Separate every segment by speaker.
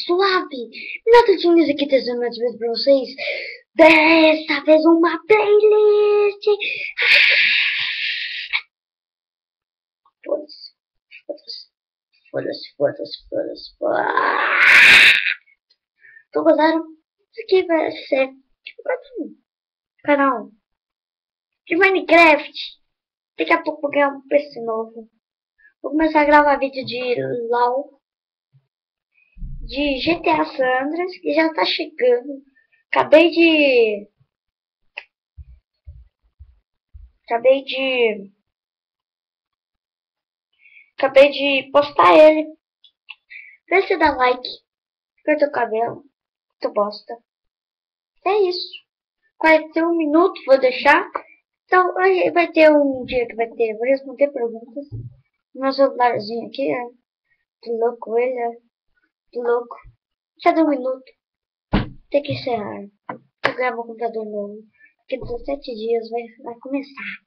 Speaker 1: suave. Minutadinhos aqui trazendo mais vezes pra vocês. Dessa vez uma playlist. Foda-se, foda-se, foda-se, foda-se, foda-se. Tô gostando? Isso aqui vai ser um canal de Minecraft. Daqui a pouco vou ganhar um PC novo. Vou começar a gravar vídeo de LOL, de GTA San Andreas, que já tá chegando. Acabei de postar ele. Pra você dar like, corta o cabelo, tu bosta. É isso. 41 minutos, vou deixar. Então, hoje vai ter um dia que vai ter, vou responder perguntas. Meu celularzinho aqui, é. Que louco ele, é. Que louco. Já deu um minuto. Tem que encerrar. Vou gravar um computador novo. Daqui a 17 dias vai começar.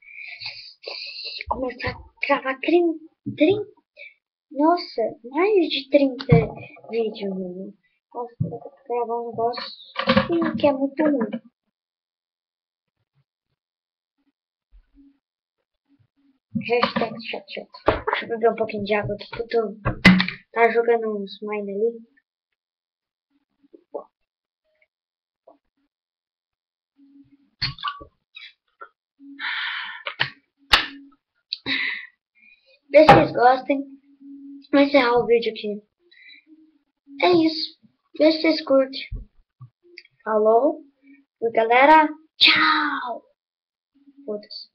Speaker 1: Começar a gravar 30. Nossa, mais de 30 vídeos, mano. Nossa, vou gravar um negócio que é muito ruim. Hashtag chato. Deixa eu beber um pouquinho de água aqui que eu tô. Tá jogando uns mine ali. Vê se vocês gostem. Vou encerrar o vídeo aqui. É isso. Vê se vocês curtem. Falou. Fui, galera. Tchau. Foda-se.